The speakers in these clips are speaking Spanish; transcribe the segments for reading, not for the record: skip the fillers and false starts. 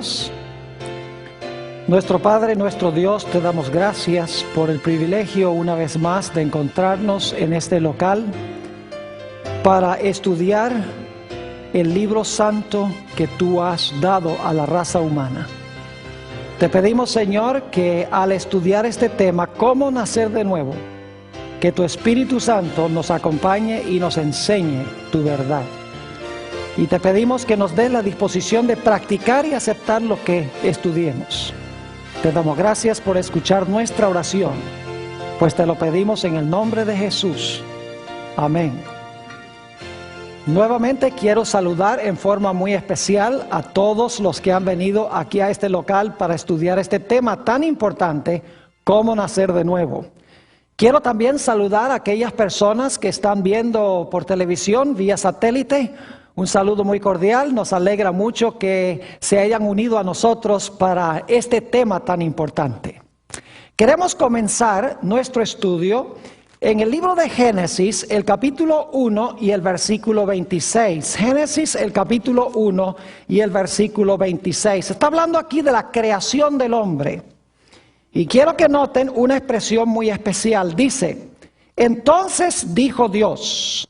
Oremos. Nuestro Padre, nuestro Dios, te damos gracias por el privilegio una vez más de encontrarnos en este local para estudiar el libro santo que tú has dado a la raza humana. Te pedimos, Señor, que al estudiar este tema, cómo nacer de nuevo, que tu Espíritu Santo nos acompañe y nos enseñe tu verdad. Y te pedimos que nos des la disposición de practicar y aceptar lo que estudiemos. Te damos gracias por escuchar nuestra oración, pues te lo pedimos en el nombre de Jesús. Amén. Nuevamente quiero saludar en forma muy especial a todos los que han venido aquí a este local para estudiar este tema tan importante, cómo nacer de nuevo. Quiero también saludar a aquellas personas que están viendo por televisión, vía satélite. Un saludo muy cordial, nos alegra mucho que se hayan unido a nosotros para este tema tan importante. Queremos comenzar nuestro estudio en el libro de Génesis, el capítulo 1 y el versículo 26. Génesis, el capítulo 1 y el versículo 26. Está hablando aquí de la creación del hombre. Y quiero que noten una expresión muy especial. Dice, entonces dijo Dios,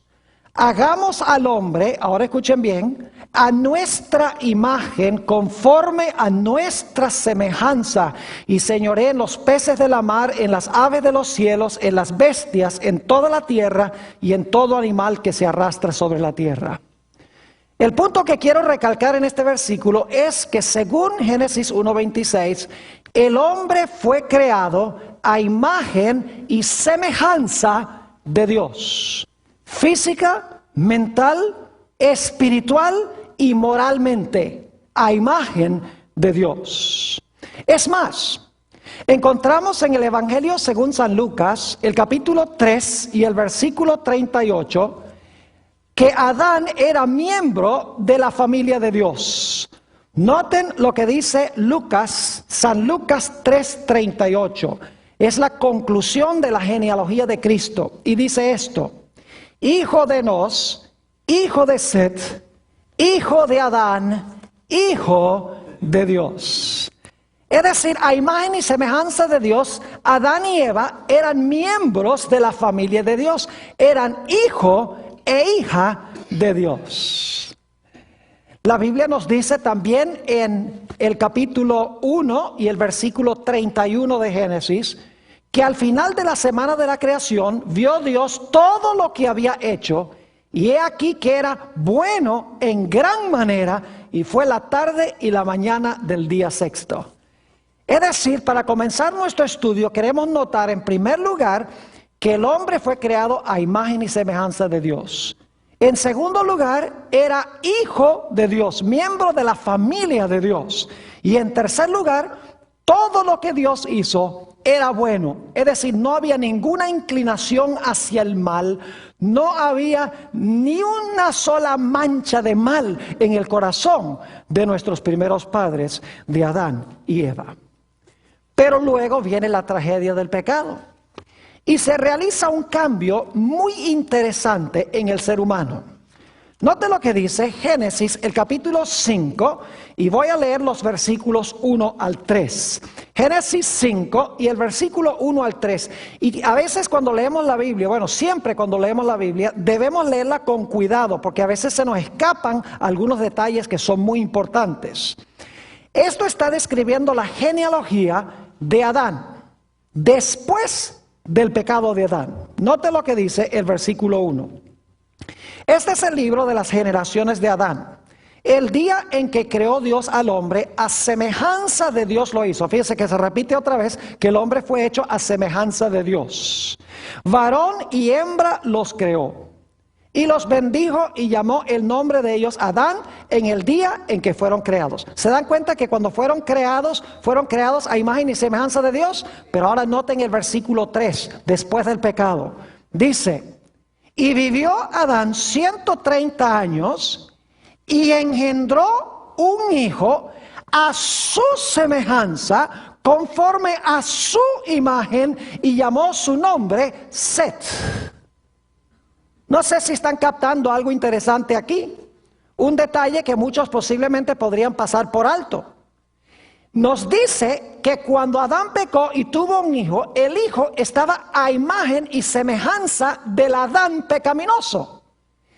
hagamos al hombre, ahora escuchen bien, a nuestra imagen, conforme a nuestra semejanza, y señoree en los peces de la mar, en las aves de los cielos, en las bestias, en toda la tierra y en todo animal que se arrastra sobre la tierra. El punto que quiero recalcar en este versículo es que según Génesis 1:26, el hombre fue creado a imagen y semejanza de Dios. Física, mental, espiritual y moralmente, a imagen de Dios. Es más, encontramos en el Evangelio según San Lucas, el capítulo 3 y el versículo 38, que Adán era miembro de la familia de Dios. Noten lo que dice Lucas, San Lucas 3:38. Es la conclusión de la genealogía de Cristo. Y dice esto: hijo de Enos, hijo de Set, hijo de Adán, hijo de Dios. Es decir, a imagen y semejanza de Dios, Adán y Eva eran miembros de la familia de Dios. Eran hijo e hija de Dios. La Biblia nos dice también en el capítulo 1 y el versículo 31 de Génesis, que al final de la semana de la creación vio Dios todo lo que había hecho, y he aquí que era bueno en gran manera, y fue la tarde y la mañana del día sexto. Es decir, para comenzar nuestro estudio queremos notar en primer lugar que el hombre fue creado a imagen y semejanza de Dios. En segundo lugar, era hijo de Dios, miembro de la familia de Dios. Y en tercer lugar, todo lo que Dios hizo era bueno. Es decir, no había ninguna inclinación hacia el mal. No había ni una sola mancha de mal en el corazón de nuestros primeros padres, de Adán y Eva. Pero luego viene la tragedia del pecado. Y se realiza un cambio muy interesante en el ser humano. Note lo que dice Génesis, el capítulo 5, y voy a leer los versículos 1 al 3. Génesis 5 y el versículo 1 al 3. Y a veces cuando leemos la Biblia, bueno, siempre cuando leemos la Biblia, debemos leerla con cuidado, porque a veces se nos escapan algunos detalles que son muy importantes. Esto está describiendo la genealogía de Adán, después del pecado de Adán. Note lo que dice el versículo 1. Este es el libro de las generaciones de Adán. El día en que creó Dios al hombre, a semejanza de Dios lo hizo. Fíjese que se repite otra vez que el hombre fue hecho a semejanza de Dios. Varón y hembra los creó. Y los bendijo y llamó el nombre de ellos Adán en el día en que fueron creados. ¿Se dan cuenta que cuando fueron creados a imagen y semejanza de Dios? Pero ahora noten el versículo 3, después del pecado. Dice, y vivió Adán 130 años y engendró un hijo a su semejanza, conforme a su imagen, y llamó su nombre Set. No sé si están captando algo interesante aquí. Un detalle que muchos posiblemente podrían pasar por alto. nos dice que cuando Adán pecó y tuvo un hijo, el hijo estaba a imagen y semejanza del Adán pecaminoso.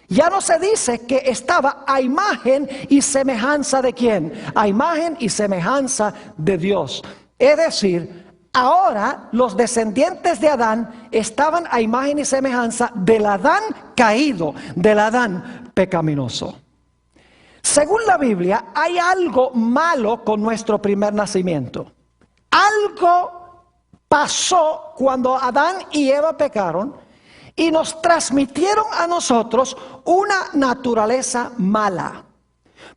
Ya no se dice que estaba a imagen y semejanza de quién, a imagen y semejanza de Dios. Es decir, ahora los descendientes de Adán estaban a imagen y semejanza del Adán caído, del Adán pecaminoso. Según la Biblia, hay algo malo con nuestro primer nacimiento. Algo pasó cuando Adán y Eva pecaron y nos transmitieron a nosotros una naturaleza mala.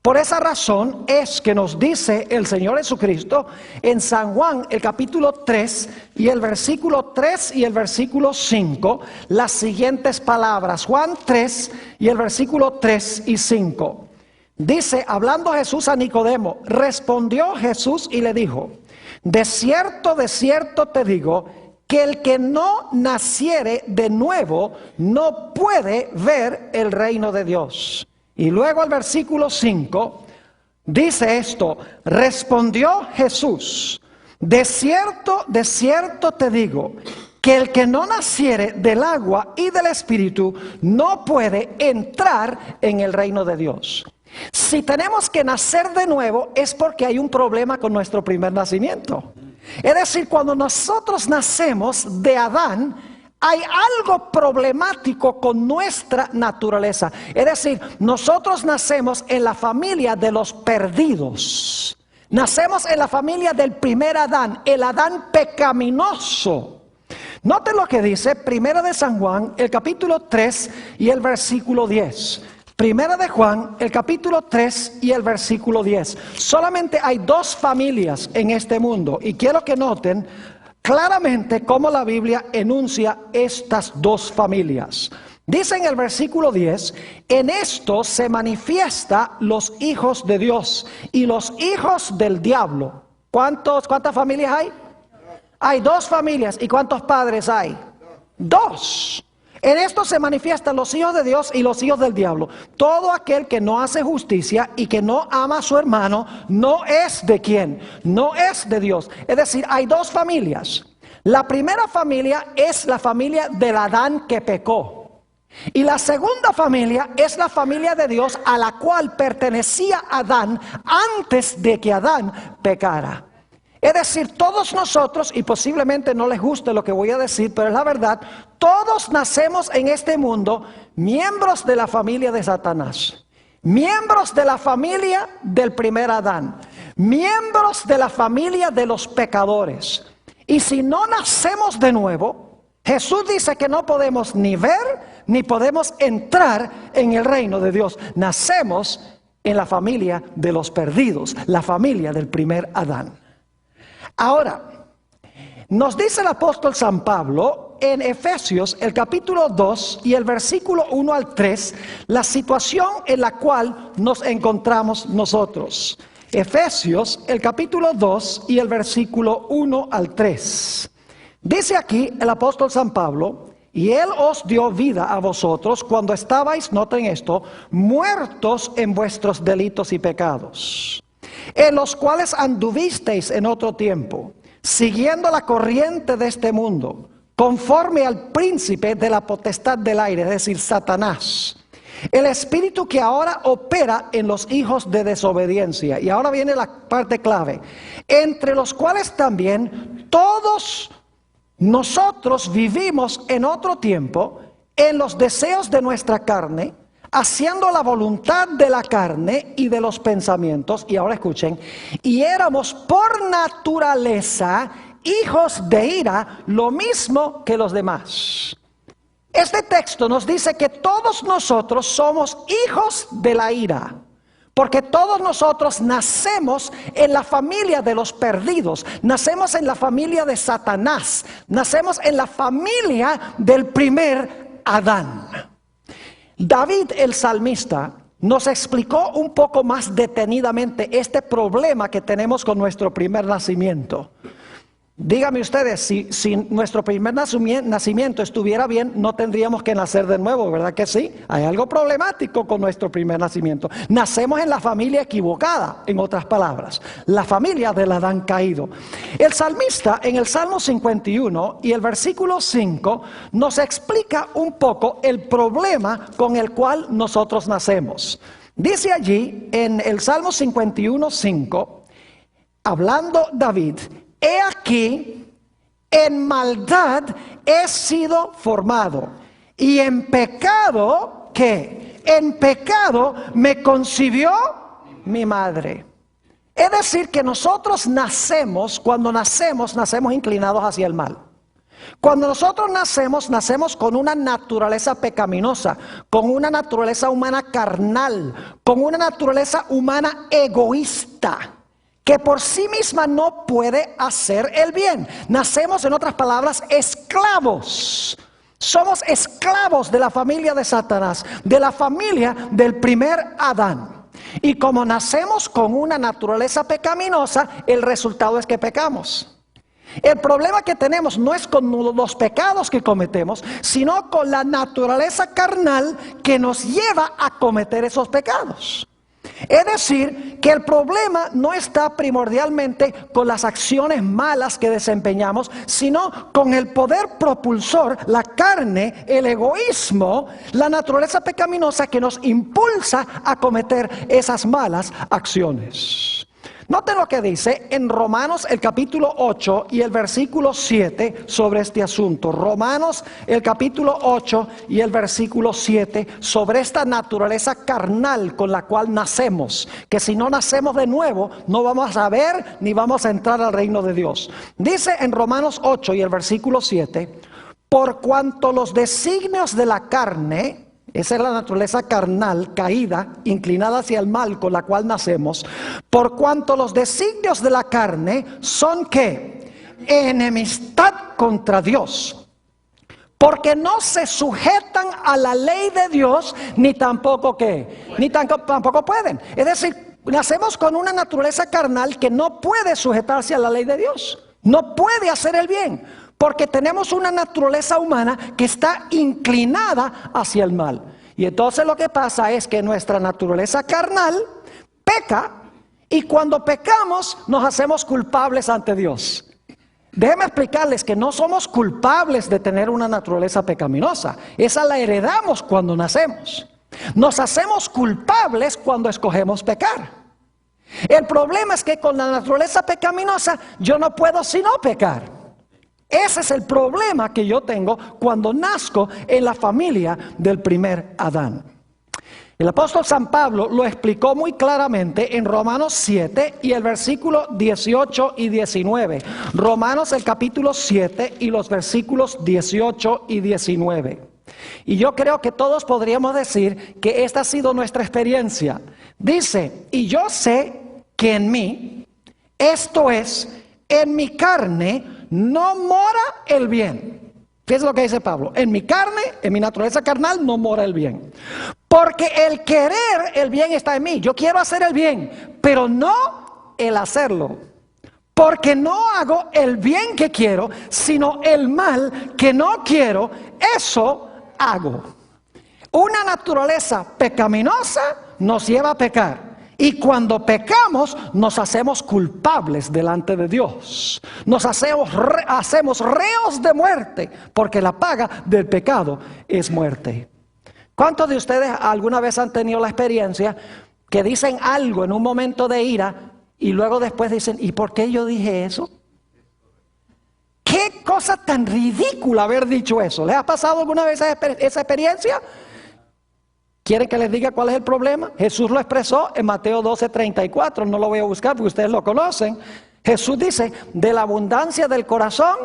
Por esa razón es que nos dice el Señor Jesucristo en San Juan, el capítulo 3 y el versículo 3 y el versículo 5, las siguientes palabras. Juan 3 y el versículo 3 y 5. Dice, hablando Jesús a Nicodemo, respondió Jesús y le dijo, de cierto te digo, que el que no naciere de nuevo no puede ver el reino de Dios. Y luego el versículo 5 dice esto, respondió Jesús, de cierto te digo, que el que no naciere del agua y del espíritu no puede entrar en el reino de Dios. Si tenemos que nacer de nuevo es porque hay un problema con nuestro primer nacimiento. Es decir, cuando nosotros nacemos de Adán, hay algo problemático con nuestra naturaleza. Es decir, nosotros nacemos en la familia de los perdidos. Nacemos en la familia del primer Adán, el Adán pecaminoso. Noten lo que dice Primera de San Juan, el capítulo 3 y el versículo 10. Primera de Juan, el capítulo 3 y el versículo 10. Solamente hay dos familias en este mundo y quiero que noten claramente cómo la Biblia enuncia estas dos familias. Dice en el versículo 10, en esto se manifiesta los hijos de Dios y los hijos del diablo. ¿Cuántas familias hay? Hay dos familias. ¿Y cuántos padres hay? Dos. En esto se manifiestan los hijos de Dios y los hijos del diablo. Todo aquel que no hace justicia y que no ama a su hermano, no es de quién, no es de Dios. Es decir, hay dos familias. La primera familia es la familia del Adán que pecó. Y la segunda familia es la familia de Dios a la cual pertenecía Adán antes de que Adán pecara. Es decir, todos nosotros, y posiblemente no les guste lo que voy a decir, pero es la verdad, todos nacemos en este mundo miembros de la familia de Satanás, miembros de la familia del primer Adán, miembros de la familia de los pecadores. Y si no nacemos de nuevo, Jesús dice que no podemos ni ver ni podemos entrar en el reino de Dios. Nacemos en la familia de los perdidos, la familia del primer Adán. Ahora, nos dice el apóstol San Pablo en Efesios, el capítulo 2 y el versículo 1 al 3, la situación en la cual nos encontramos nosotros. Efesios, el capítulo 2 y el versículo 1 al 3. Dice aquí el apóstol San Pablo, y Él os dio vida a vosotros cuando estabais, noten esto, muertos en vuestros delitos y pecados, en los cuales anduvisteis en otro tiempo, siguiendo la corriente de este mundo, conforme al príncipe de la potestad del aire, es decir, Satanás, el espíritu que ahora opera en los hijos de desobediencia. Y ahora viene la parte clave, entre los cuales también todos nosotros vivimos en otro tiempo en los deseos de nuestra carne, haciendo la voluntad de la carne y de los pensamientos. Y ahora escuchen, y éramos por naturaleza hijos de ira, lo mismo que los demás. Este texto nos dice que todos nosotros somos hijos de la ira, porque todos nosotros nacemos en la familia de los perdidos, nacemos en la familia de Satanás, nacemos en la familia del primer Adán. David el salmista nos explicó un poco más detenidamente este problema que tenemos con nuestro primer nacimiento. Díganme ustedes, si nuestro primer nacimiento estuviera bien, no tendríamos que nacer de nuevo, ¿verdad que sí? Hay algo problemático con nuestro primer nacimiento. Nacemos en la familia equivocada, en otras palabras, la familia del Adán caído. El salmista en el Salmo 51 y el versículo 5 nos explica un poco el problema con el cual nosotros nacemos. Dice allí en el Salmo 51, 5, hablando David: he aquí, en maldad he sido formado, y en pecado, ¿qué? En pecado me concibió mi madre. Es decir, que nosotros cuando nacemos inclinados hacia el mal. Cuando nosotros nacemos con una naturaleza pecaminosa, con una naturaleza humana carnal, con una naturaleza humana egoísta, que por sí misma no puede hacer el bien. Nacemos, en otras palabras, esclavos. Somos esclavos de la familia de Satanás, de la familia del primer Adán. Y como nacemos con una naturaleza pecaminosa, el resultado es que pecamos. El problema que tenemos no es con los pecados que cometemos, sino con la naturaleza carnal que nos lleva a cometer esos pecados. Es decir, que el problema no está primordialmente con las acciones malas que desempeñamos, sino con el poder propulsor, la carne, el egoísmo, la naturaleza pecaminosa que nos impulsa a cometer esas malas acciones. Noten lo que dice en Romanos el capítulo 8 y el versículo 7 sobre este asunto. Romanos el capítulo 8 y el versículo 7 sobre esta naturaleza carnal con la cual nacemos. Que si no nacemos de nuevo no vamos a ver ni vamos a entrar al reino de Dios. Dice en Romanos 8 y el versículo 7: por cuanto los designios de la carne, esa es la naturaleza carnal, caída, inclinada hacia el mal con la cual nacemos, por cuanto los designios de la carne son ¿qué? Enemistad contra Dios, porque no se sujetan a la ley de Dios, ni tampoco ¿qué? Ni tampoco pueden. Es decir, nacemos con una naturaleza carnal que no puede sujetarse a la ley de Dios, no puede hacer el bien. Porque tenemos una naturaleza humana que está inclinada hacia el mal. Y entonces lo que pasa es que nuestra naturaleza carnal peca, y cuando pecamos nos hacemos culpables ante Dios. Déjenme explicarles que no somos culpables de tener una naturaleza pecaminosa. Esa la heredamos cuando nacemos. Nos hacemos culpables cuando escogemos pecar. El problema es que con la naturaleza pecaminosa yo no puedo sino pecar. Ese es el problema que yo tengo cuando nazco en la familia del primer Adán. El apóstol San Pablo lo explicó muy claramente en Romanos 7 y el versículo 18 y 19. Romanos el capítulo 7 y los versículos 18 y 19. Y yo creo que todos podríamos decir que esta ha sido nuestra experiencia. Dice: y yo sé que en mí, esto es, en mi carne, no mora el bien. ¿Qué es lo que dice Pablo? En mi carne, en mi naturaleza carnal, no mora el bien. Porque el querer el bien está en mí. Yo quiero hacer el bien, pero no el hacerlo. Porque no hago el bien que quiero, sino el mal que no quiero, eso hago. Una naturaleza pecaminosa nos lleva a pecar. Y cuando pecamos nos hacemos culpables delante de Dios. Nos hacemos reos de muerte, porque la paga del pecado es muerte. ¿Cuántos de ustedes alguna vez han tenido la experiencia que dicen algo en un momento de ira y luego después dicen: ¿y por qué yo dije eso? ¿Qué cosa tan ridícula haber dicho eso? ¿Les ha pasado alguna vez esa experiencia? ¿Quieren que les diga cuál es el problema? Jesús lo expresó en Mateo 12:34, no lo voy a buscar porque ustedes lo conocen. Jesús dice: de la abundancia del corazón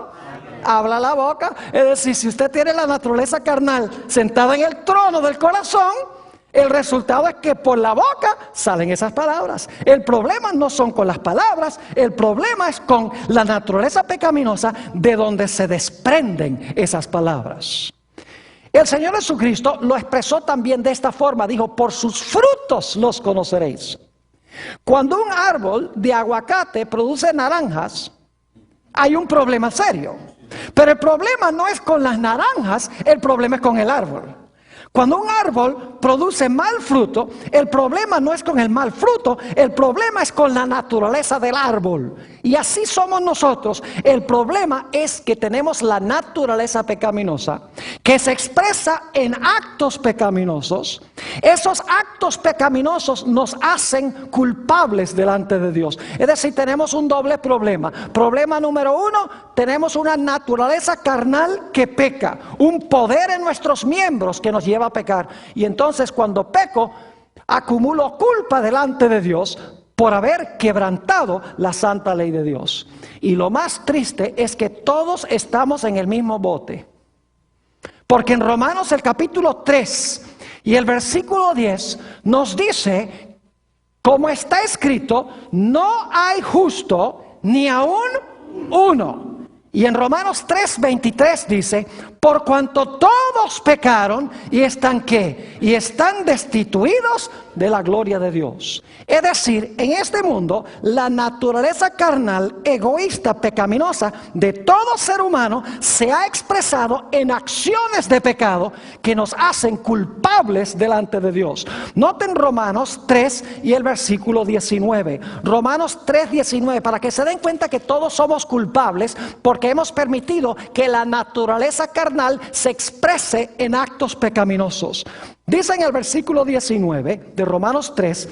habla la boca. Es decir, si usted tiene la naturaleza carnal sentada en el trono del corazón, el resultado es que por la boca salen esas palabras. El problema no son con las palabras, el problema es con la naturaleza pecaminosa de donde se desprenden esas palabras. El Señor Jesucristo lo expresó también de esta forma. Dijo: por sus frutos los conoceréis. Cuando un árbol de aguacate produce naranjas, hay un problema serio. Pero el problema no es con las naranjas, el problema es con el árbol. Cuando un árbol produce mal fruto, el problema no es con el mal fruto, el problema es con la naturaleza del árbol. Y así somos nosotros. El problema es que tenemos la naturaleza pecaminosa, que se expresa en actos pecaminosos. Esos actos pecaminosos nos hacen culpables delante de Dios. Es decir, tenemos un doble problema. Problema número uno, tenemos una naturaleza carnal que peca, un poder en nuestros miembros que nos lleva a pecar. Y entonces cuando peco, acumulo culpa delante de Dios por haber quebrantado la santa ley de Dios. Y lo más triste es que todos estamos en el mismo bote. Porque en Romanos el capítulo 3 y el versículo 10 nos dice, como está escrito, no hay justo ni aún uno. Y en Romanos 3:23 dice, por cuanto todos pecaron y están ¿qué? Y están destituidos de la gloria de Dios. Es decir, en este mundo, la naturaleza carnal, egoísta, pecaminosa de todo ser humano se ha expresado en acciones de pecado que nos hacen culpables delante de Dios. Noten Romanos 3 y el versículo 19. Romanos 3:19, para que se den cuenta que todos somos culpables porque hemos permitido que la naturaleza carnal se exprese en actos pecaminosos. Dice en el versículo 19 de Romanos 3,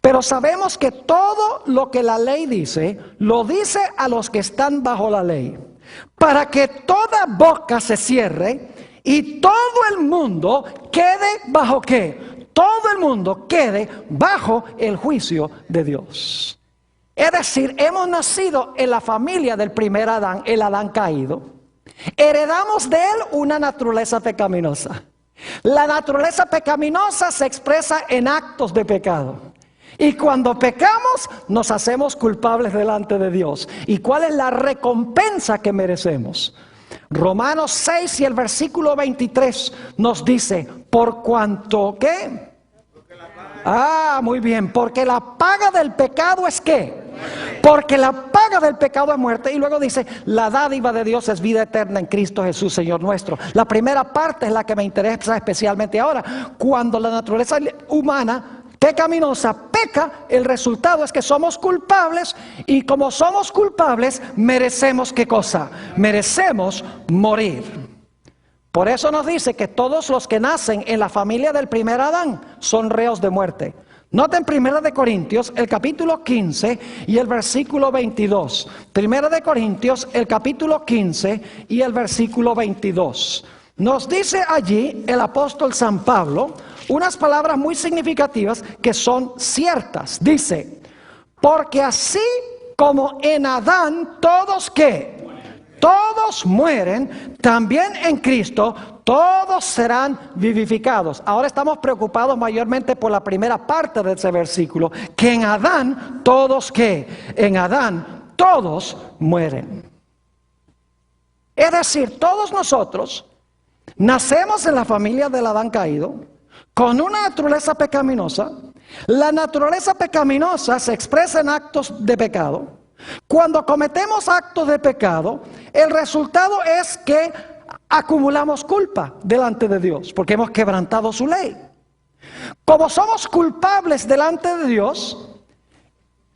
pero sabemos que todo lo que la ley dice, lo dice a los que están bajo la ley, para que toda boca se cierre y todo el mundo quede bajo ¿qué? Todo el mundo quede bajo el juicio de Dios. Es decir, hemos nacido en la familia del primer Adán, el Adán caído. Heredamos de él una naturaleza pecaminosa. La naturaleza pecaminosa se expresa en actos de pecado. Y cuando pecamos, nos hacemos culpables delante de Dios. ¿Y cuál es la recompensa que merecemos? Romanos 6 y el versículo 23 nos dice, por cuanto, ¿qué? Muy bien, porque la paga del pecado es ¿qué? Porque la paga del pecado es muerte. Y luego dice, la dádiva de Dios es vida eterna en Cristo Jesús, Señor nuestro. La primera parte es la que me interesa especialmente ahora. Cuando la naturaleza humana pecaminosa peca, el resultado es que somos culpables. Y como somos culpables, merecemos ¿qué cosa? Merecemos morir. Por eso nos dice que todos los que nacen en la familia del primer Adán son reos de muerte. Noten 1 de Corintios, el capítulo 15 y el versículo 22. 1 de Corintios, el capítulo 15 y el versículo 22. Nos dice allí el apóstol San Pablo unas palabras muy significativas que son ciertas. Dice, porque así como en Adán todos ¿qué? Todos mueren, también en Cristo todos serán vivificados. Ahora estamos preocupados mayormente por la primera parte de ese versículo, que en Adán todos ¿qué? En Adán todos mueren. Es decir, todos nosotros nacemos en la familia del Adán caído, con una naturaleza pecaminosa. La naturaleza pecaminosa se expresa en actos de pecado. Cuando cometemos actos de pecado, el resultado es que acumulamos culpa delante de Dios, porque hemos quebrantado su ley. Como somos culpables delante de Dios,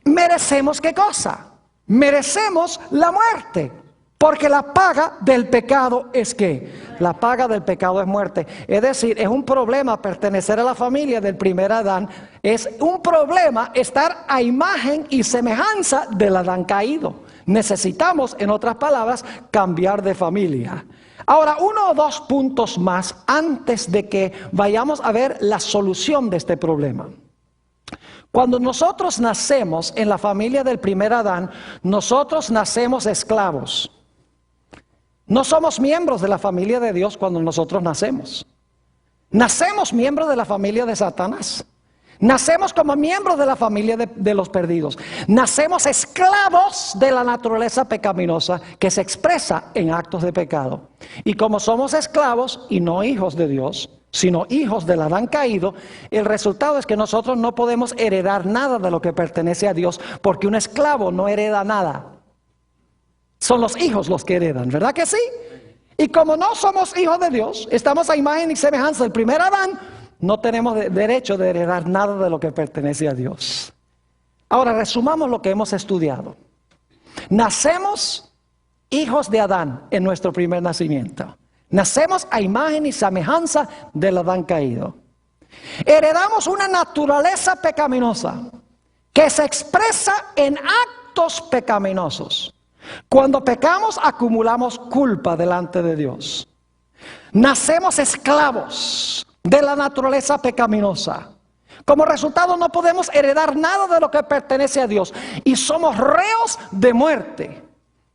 merecemos ¿qué cosa? Merecemos la muerte. Porque la paga del pecado es ¿qué? La paga del pecado es muerte. Es decir, es un problema pertenecer a la familia del primer Adán. Es un problema estar a imagen y semejanza del Adán caído. Necesitamos, en otras palabras, cambiar de familia. Ahora, 1 o 2 puntos más antes de que vayamos a ver la solución de este problema. Cuando nosotros nacemos en la familia del primer Adán, nosotros nacemos esclavos. No somos miembros de la familia de Dios cuando nosotros nacemos. Nacemos miembros de la familia de Satanás. Nacemos como miembros de la familia de los perdidos. Nacemos esclavos de la naturaleza pecaminosa que se expresa en actos de pecado. Y como somos esclavos y no hijos de Dios, sino hijos del Adán caído, el resultado es que nosotros no podemos heredar nada de lo que pertenece a Dios, porque un esclavo no hereda nada. Son los hijos los que heredan, ¿verdad que sí? Y como no somos hijos de Dios, estamos a imagen y semejanza del primer Adán, no tenemos derecho de heredar nada de lo que pertenece a Dios. Ahora resumamos lo que hemos estudiado. Nacemos hijos de Adán en nuestro primer nacimiento. Nacemos a imagen y semejanza del Adán caído. Heredamos una naturaleza pecaminosa que se expresa en actos pecaminosos. Cuando pecamos, acumulamos culpa delante de Dios. Nacemos esclavos de la naturaleza pecaminosa. Como resultado, no podemos heredar nada de lo que pertenece a Dios. Y somos reos de muerte.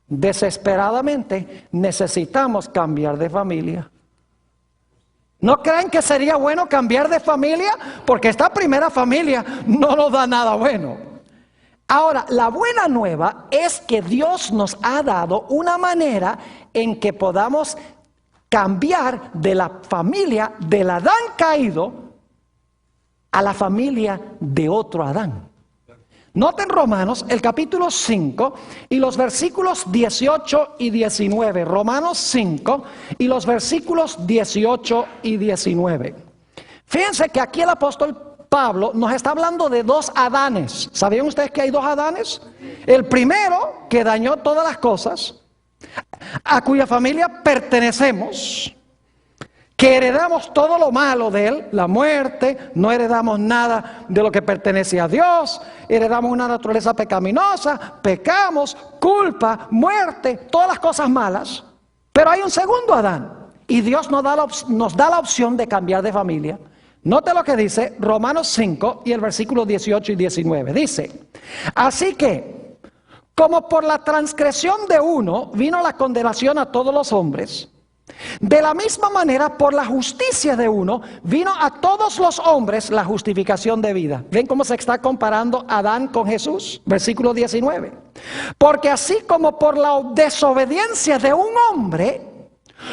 Desesperadamente necesitamos cambiar de familia. ¿No creen que sería bueno cambiar de familia? Porque esta primera familia no nos da nada bueno. Ahora, la buena nueva es que Dios nos ha dado una manera en que podamos cambiar de la familia del Adán caído a la familia de otro Adán. Noten Romanos, el capítulo 5 y los versículos 18 y 19. Romanos 5 y los versículos 18 y 19. Fíjense que aquí el apóstol Pablo nos está hablando de dos Adanes. ¿Sabían ustedes que hay dos Adanes? El primero, que dañó todas las cosas, a cuya familia pertenecemos, que heredamos todo lo malo de él, la muerte, no heredamos nada de lo que pertenece a Dios, heredamos una naturaleza pecaminosa, pecamos, culpa, muerte, todas las cosas malas. Pero hay un segundo Adán y Dios nos da la opción de cambiar de familia. Note lo que dice Romanos 5 y el versículo 18 y 19. Dice, así que, como por la transgresión de uno vino la condenación a todos los hombres, de la misma manera por la justicia de uno vino a todos los hombres la justificación de vida. ¿Ven cómo se está comparando Adán con Jesús? Versículo 19. Porque así como por la desobediencia de un hombre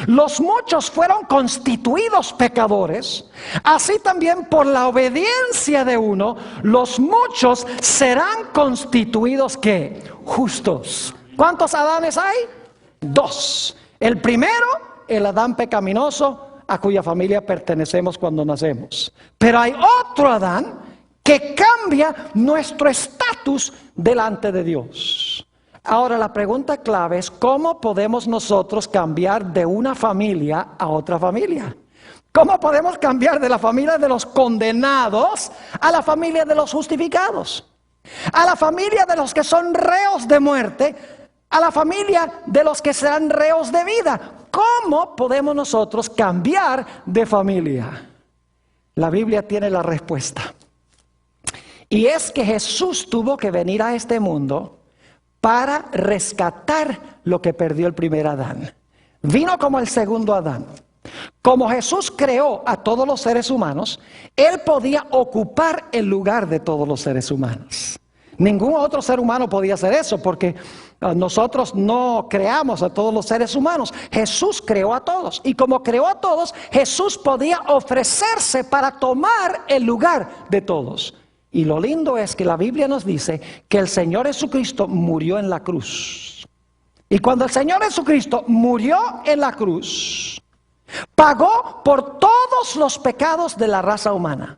los muchos fueron constituidos pecadores, así también por la obediencia de uno, los muchos serán constituidos ¿qué? Justos. ¿Cuántos Adanes hay? Dos. El primero, el Adán pecaminoso, a cuya familia pertenecemos cuando nacemos. Pero hay otro Adán que cambia nuestro estatus delante de Dios. Ahora la pregunta clave es, ¿cómo podemos nosotros cambiar de una familia a otra familia? ¿Cómo podemos cambiar de la familia de los condenados a la familia de los justificados? A la familia de los que son reos de muerte, a la familia de los que serán reos de vida. ¿Cómo podemos nosotros cambiar de familia? La Biblia tiene la respuesta. Y es que Jesús tuvo que venir a este mundo para rescatar lo que perdió el primer Adán. Vino como el segundo Adán. Como Jesús creó a todos los seres humanos, Él podía ocupar el lugar de todos los seres humanos. Ningún otro ser humano podía hacer eso porque nosotros no creamos a todos los seres humanos. Jesús creó a todos. Y como creó a todos, Jesús podía ofrecerse para tomar el lugar de todos. Y lo lindo es que la Biblia nos dice que el Señor Jesucristo murió en la cruz. Y cuando el Señor Jesucristo murió en la cruz, pagó por todos los pecados de la raza humana.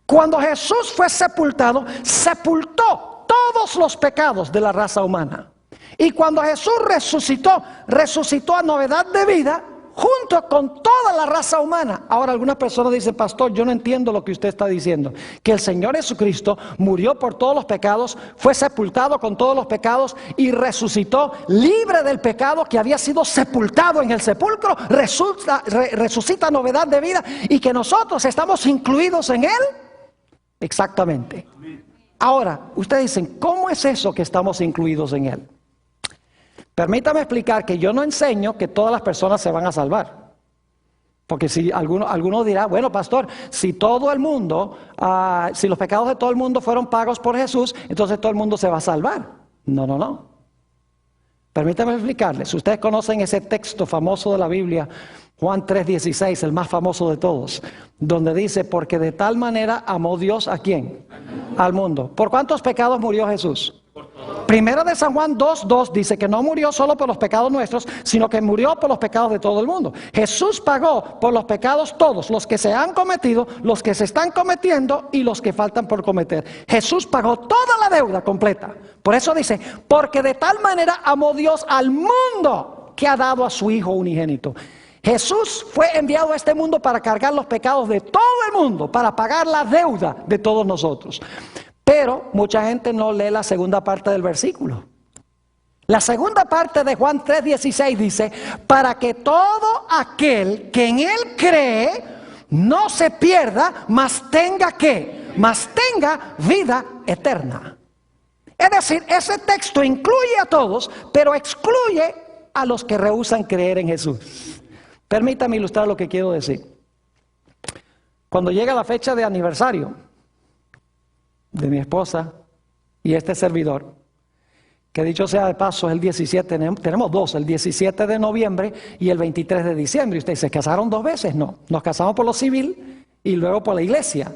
Cuando Jesús fue sepultado, sepultó todos los pecados de la raza humana. Y cuando Jesús resucitó, resucitó a novedad de vida junto con toda la raza humana. Ahora algunas personas dicen, pastor, yo no entiendo lo que usted está diciendo. Que el Señor Jesucristo murió por todos los pecados, fue sepultado con todos los pecados y resucitó libre del pecado que había sido sepultado en el sepulcro, resucita novedad de vida y que nosotros estamos incluidos en Él. Exactamente. Ahora, ustedes dicen, ¿cómo es eso que estamos incluidos en Él? Permítame explicar que yo no enseño que todas las personas se van a salvar. Porque si alguno dirá, bueno, pastor, si todo el mundo, si los pecados de todo el mundo fueron pagos por Jesús, entonces todo el mundo se va a salvar. No, no, no. Permítame explicarles. Ustedes conocen ese texto famoso de la Biblia, Juan 3:16, el más famoso de todos, donde dice, porque de tal manera amó Dios ¿a quién? Al mundo. ¿Por cuántos pecados murió Jesús? Primera de San Juan 2:2 dice que no murió solo por los pecados nuestros, sino que murió por los pecados de todo el mundo. Jesús pagó por los pecados todos, los que se han cometido, los que se están cometiendo y los que faltan por cometer. Jesús pagó toda la deuda completa. Por eso dice, porque de tal manera amó Dios al mundo que ha dado a su Hijo unigénito. Jesús fue enviado a este mundo para cargar los pecados de todo el mundo, para pagar la deuda de todos nosotros. Pero mucha gente no lee la segunda parte del versículo. La segunda parte de Juan 3:16 dice, para que todo aquel que en Él cree no se pierda, mas tenga ¿qué? Mas tenga vida eterna. Es decir, ese texto incluye a todos, pero excluye a los que rehúsan creer en Jesús. Permítame ilustrar lo que quiero decir. Cuando llega la fecha de aniversario de mi esposa y este servidor, que dicho sea de paso es el 17, tenemos dos, el 17 de noviembre y el 23 de diciembre. ¿Y ustedes se casaron dos veces? No, nos casamos por lo civil y luego por la iglesia,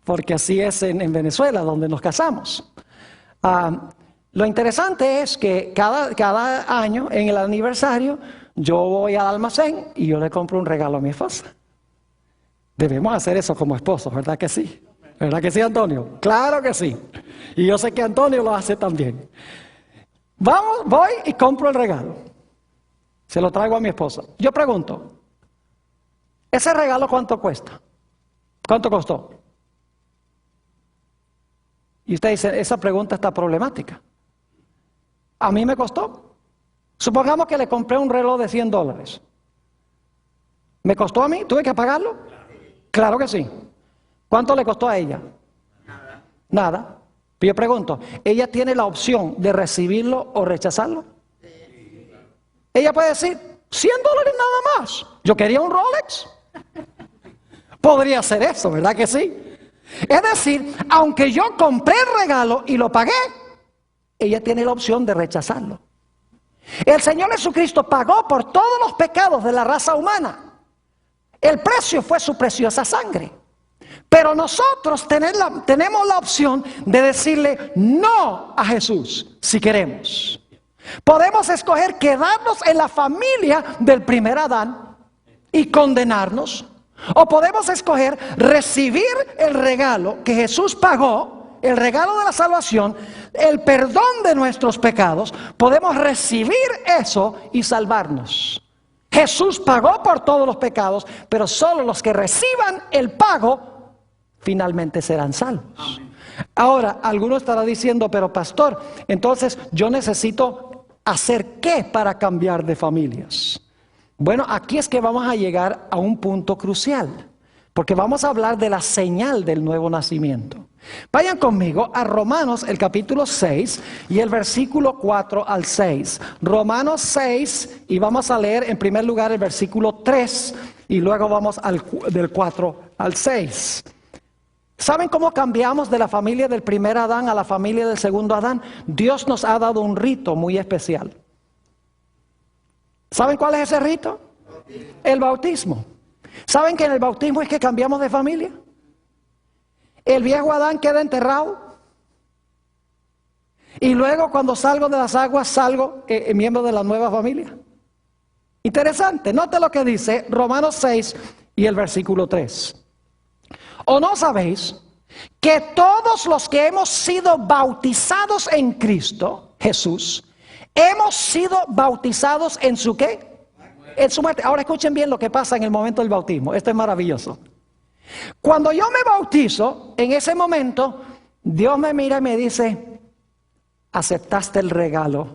porque así es en Venezuela donde nos casamos. Lo interesante es que cada año en el aniversario yo voy al almacén y yo le compro un regalo a mi esposa. Debemos hacer eso como esposos, ¿verdad que sí? ¿Verdad que sí, Antonio? Claro que sí. Y yo sé que Antonio lo hace también. Voy y compro el regalo. Se lo traigo a mi esposa. Yo pregunto, ¿ese regalo cuánto cuesta? ¿Cuánto costó? Y usted dice, esa pregunta está problemática. A mí me costó. Supongamos que le compré un reloj de $100. ¿Me costó a mí? ¿Tuve que pagarlo? Claro que sí. ¿Cuánto le costó a ella? Nada. Pero yo pregunto, ¿ella tiene la opción de recibirlo o rechazarlo? Ella puede decir, $100 nada más. Yo quería un Rolex. Podría hacer eso, ¿verdad que sí? Es decir, aunque yo compré el regalo y lo pagué, ella tiene la opción de rechazarlo. El Señor Jesucristo pagó por todos los pecados de la raza humana. El precio fue su preciosa sangre. Pero nosotros tenemos la opción de decirle no a Jesús si queremos. Podemos escoger quedarnos en la familia del primer Adán y condenarnos. O podemos escoger recibir el regalo que Jesús pagó, el regalo de la salvación, el perdón de nuestros pecados. Podemos recibir eso y salvarnos. Jesús pagó por todos los pecados, pero solo los que reciban el pago finalmente serán salvos. Amén. Ahora, alguno estará diciendo, pero pastor, entonces yo necesito hacer ¿qué para cambiar de familias? Bueno, aquí es que vamos a llegar a un punto crucial, porque vamos a hablar de la señal del nuevo nacimiento. Vayan conmigo a Romanos, el capítulo 6 y el versículo 4 al 6. Romanos 6, y vamos a leer en primer lugar el versículo 3 y luego vamos del 4 al 6. ¿Saben cómo cambiamos de la familia del primer Adán a la familia del segundo Adán? Dios nos ha dado un rito muy especial. ¿Saben cuál es ese rito? El bautismo. ¿Saben que en el bautismo es que cambiamos de familia? El viejo Adán queda enterrado. Y luego cuando salgo de las aguas salgo miembro de la nueva familia. Interesante. Note lo que dice Romanos 6 y el versículo 3. ¿O no sabéis que todos los que hemos sido bautizados en Cristo Jesús, hemos sido bautizados en su ¿qué? En su muerte. Ahora escuchen bien lo que pasa en el momento del bautismo. Esto es maravilloso. Cuando yo me bautizo, en ese momento, Dios me mira y me dice, aceptaste el regalo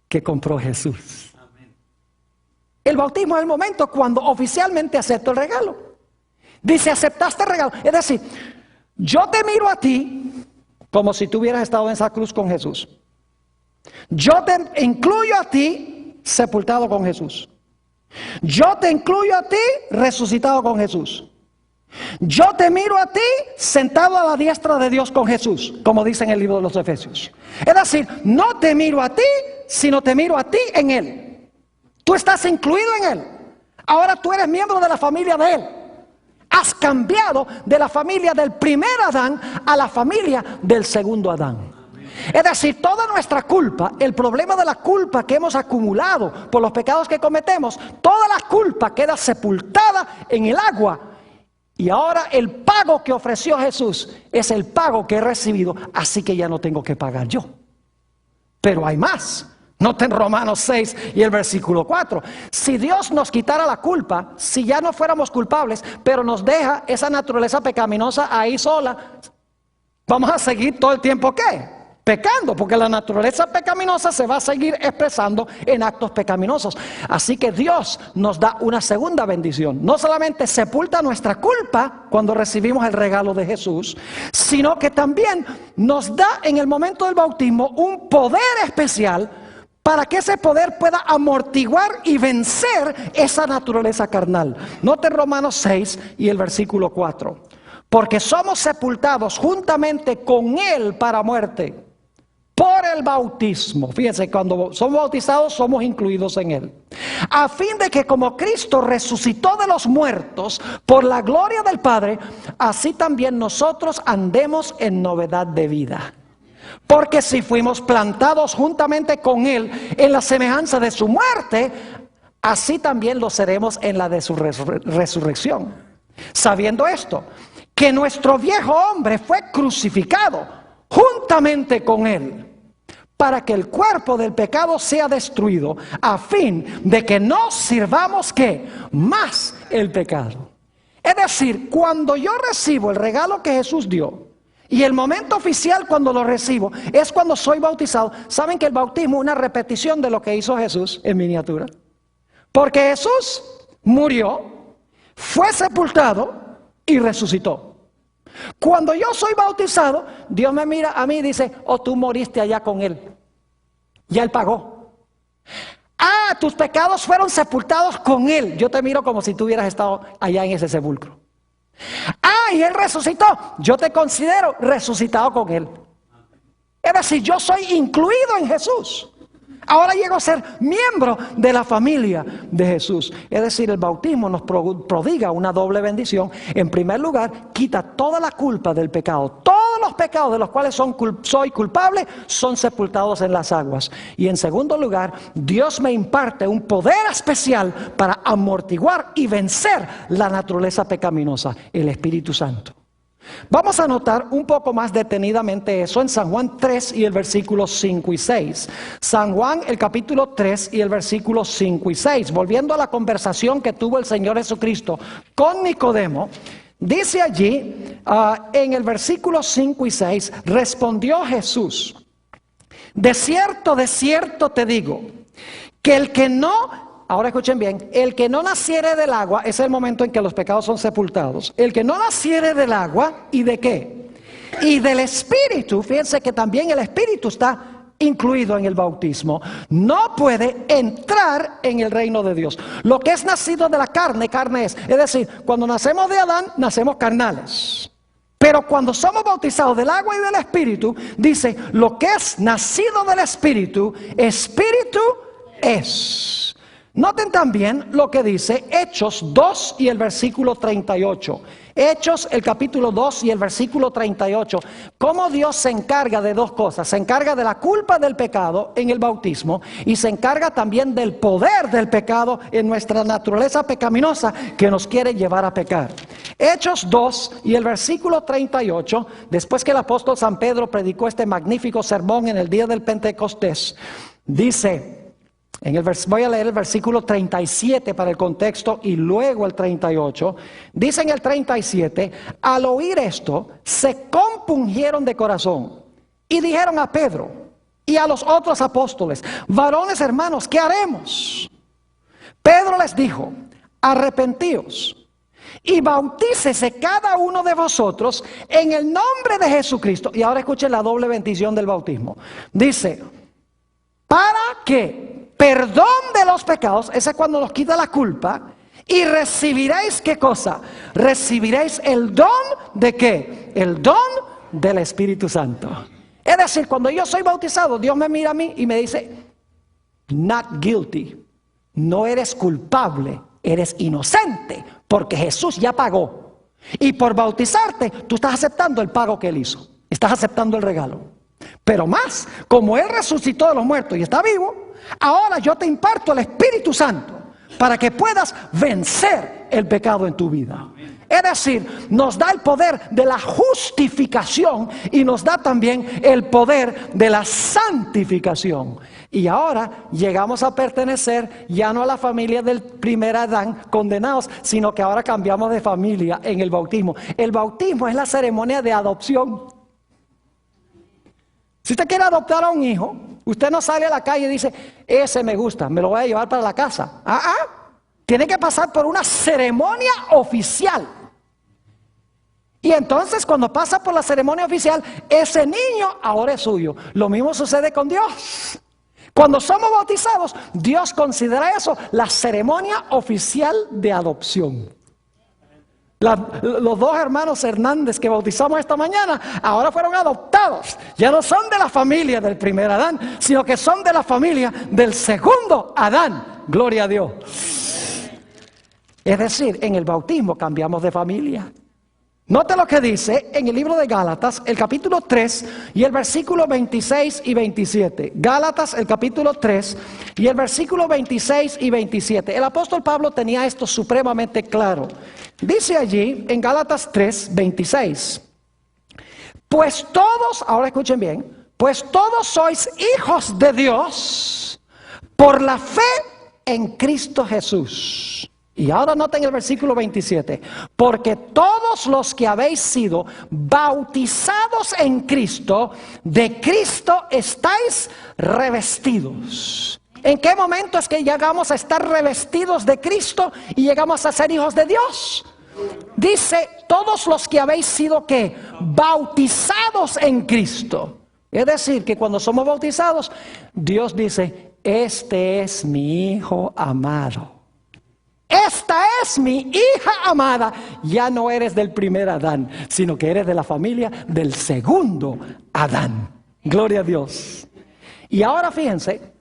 que compró Jesús. El bautismo es el momento cuando oficialmente acepto el regalo. Dice, aceptaste el regalo. Es decir, yo te miro a ti como si tú hubieras estado en esa cruz con Jesús. Yo te incluyo a ti sepultado con Jesús. Yo te incluyo a ti resucitado con Jesús. Yo te miro a ti sentado a la diestra de Dios con Jesús, como dice en el libro de los Efesios. Es decir, no te miro a ti, sino te miro a ti en Él. Tú estás incluido en Él. Ahora tú eres miembro de la familia de Él. Has cambiado de la familia del primer Adán a la familia del segundo Adán. Es decir, toda nuestra culpa, el problema de la culpa que hemos acumulado por los pecados que cometemos, toda la culpa queda sepultada en el agua. Y ahora el pago que ofreció Jesús es el pago que he recibido, así que ya no tengo que pagar yo. Pero hay más. Noten Romanos 6 y el versículo 4. Si Dios nos quitara la culpa, si ya no fuéramos culpables, pero nos deja esa naturaleza pecaminosa ahí sola, vamos a seguir todo el tiempo ¿qué? Pecando, porque la naturaleza pecaminosa se va a seguir expresando en actos pecaminosos. Así que Dios nos da una segunda bendición. No solamente sepulta nuestra culpa cuando recibimos el regalo de Jesús, sino que también nos da en el momento del bautismo un poder especial para que ese poder pueda amortiguar y vencer esa naturaleza carnal. Note Romanos 6 y el versículo 4. Porque somos sepultados juntamente con Él para muerte por el bautismo. Fíjense, cuando somos bautizados somos incluidos en Él. A fin de que como Cristo resucitó de los muertos por la gloria del Padre, así también nosotros andemos en novedad de vida. Porque si fuimos plantados juntamente con Él en la semejanza de su muerte, así también lo seremos en la de su resurrección. Sabiendo esto, que nuestro viejo hombre fue crucificado juntamente con Él, para que el cuerpo del pecado sea destruido, a fin de que no sirvamos ¿qué? Más el pecado. Es decir, cuando yo recibo el regalo que Jesús dio, y el momento oficial cuando lo recibo es cuando soy bautizado. ¿Saben que el bautismo es una repetición de lo que hizo Jesús en miniatura? Porque Jesús murió, fue sepultado y resucitó. Cuando yo soy bautizado, Dios me mira a mí y dice: oh, tú moriste allá con Él. Ya Él pagó. Ah, tus pecados fueron sepultados con Él. Yo te miro como si tú hubieras estado allá en ese sepulcro. Ah, y Él resucitó. Yo te considero resucitado con Él. Es decir, yo soy incluido en Jesús. Ahora llego a ser miembro de la familia de Jesús. Es decir, el bautismo nos prodiga una doble bendición. En primer lugar, quita toda la culpa del pecado. Todos los pecados de los cuales soy culpable son sepultados en las aguas. Y en segundo lugar, Dios me imparte un poder especial para amortiguar y vencer la naturaleza pecaminosa, el Espíritu Santo. Vamos a notar un poco más detenidamente eso en San Juan 3 y el versículo 5 y 6. San Juan, el capítulo 3 y el versículo 5 y 6. Volviendo a la conversación que tuvo el Señor Jesucristo con Nicodemo, dice allí en el versículo 5 y 6, respondió Jesús: de cierto te digo, que el que no... Ahora escuchen bien, el que no naciere del agua, es el momento en que los pecados son sepultados. El que no naciere del agua, ¿y de qué? Y del Espíritu, fíjense que también el Espíritu está incluido en el bautismo, no puede entrar en el reino de Dios. Lo que es nacido de la carne, carne es. Es decir, cuando nacemos de Adán, nacemos carnales. Pero cuando somos bautizados del agua y del Espíritu, dice, lo que es nacido del Espíritu, Espíritu es. Noten también lo que dice Hechos 2 y el versículo 38. Hechos, el capítulo 2 y el versículo 38. Cómo Dios se encarga de dos cosas. Se encarga de la culpa del pecado en el bautismo y se encarga también del poder del pecado en nuestra naturaleza pecaminosa que nos quiere llevar a pecar. Hechos 2 y el versículo 38, después que el apóstol San Pedro predicó este magnífico sermón en el día del Pentecostés, dice... voy a leer el versículo 37 para el contexto y luego el 38. Dice en el 37, al oír esto, se compungieron de corazón y dijeron a Pedro y a los otros apóstoles: varones hermanos, ¿qué haremos? Pedro les dijo: arrepentíos y bautícese cada uno de vosotros en el nombre de Jesucristo. Y ahora escuchen la doble bendición del bautismo. Dice, para que perdón de los pecados, ese es cuando nos quita la culpa, y recibiréis, ¿qué cosa? Recibiréis el don de ¿qué? El don del Espíritu Santo. Es decir, cuando yo soy bautizado, Dios me mira a mí y me dice: not guilty, no eres culpable, eres inocente, porque Jesús ya pagó. Y por bautizarte, tú estás aceptando el pago que Él hizo, estás aceptando el regalo. Pero más, como Él resucitó de los muertos y está vivo, ahora yo te imparto el Espíritu Santo para que puedas vencer el pecado en tu vida. Es decir, nos da el poder de la justificación y nos da también el poder de la santificación. Y ahora llegamos a pertenecer ya no a la familia del primer Adán condenados, sino que ahora cambiamos de familia en el bautismo. El bautismo es la ceremonia de adopción. Si usted quiere adoptar a un hijo, usted no sale a la calle y dice, ese me gusta, me lo voy a llevar para la casa. Tiene que pasar por una ceremonia oficial. Y entonces cuando pasa por la ceremonia oficial, ese niño ahora es suyo. Lo mismo sucede con Dios. Cuando somos bautizados, Dios considera eso la ceremonia oficial de adopción. Los dos hermanos Hernández que bautizamos esta mañana, ahora fueron adoptados. Ya no son de la familia del primer Adán, sino que son de la familia del segundo Adán. Gloria a Dios. Es decir, en el bautismo cambiamos de familia. Note lo que dice en el libro de Gálatas, el capítulo 3 y el versículo 26 y 27. Gálatas, el capítulo 3 y el versículo 26 y 27. El apóstol Pablo tenía esto supremamente claro. Dice allí en Gálatas 3, 26. Pues todos, ahora escuchen bien, pues todos sois hijos de Dios por la fe en Cristo Jesús. Y ahora noten el versículo 27. Porque todos los que habéis sido bautizados en Cristo, de Cristo estáis revestidos. ¿En qué momento es que llegamos a estar revestidos de Cristo y llegamos a ser hijos de Dios? Dice, todos los que habéis sido ¿qué? Bautizados en Cristo. Es decir, que cuando somos bautizados, Dios dice, este es mi Hijo amado. Esta es mi hija amada. Ya no eres del primer Adán, sino que eres de la familia del segundo Adán. Gloria a Dios. Y ahora fíjense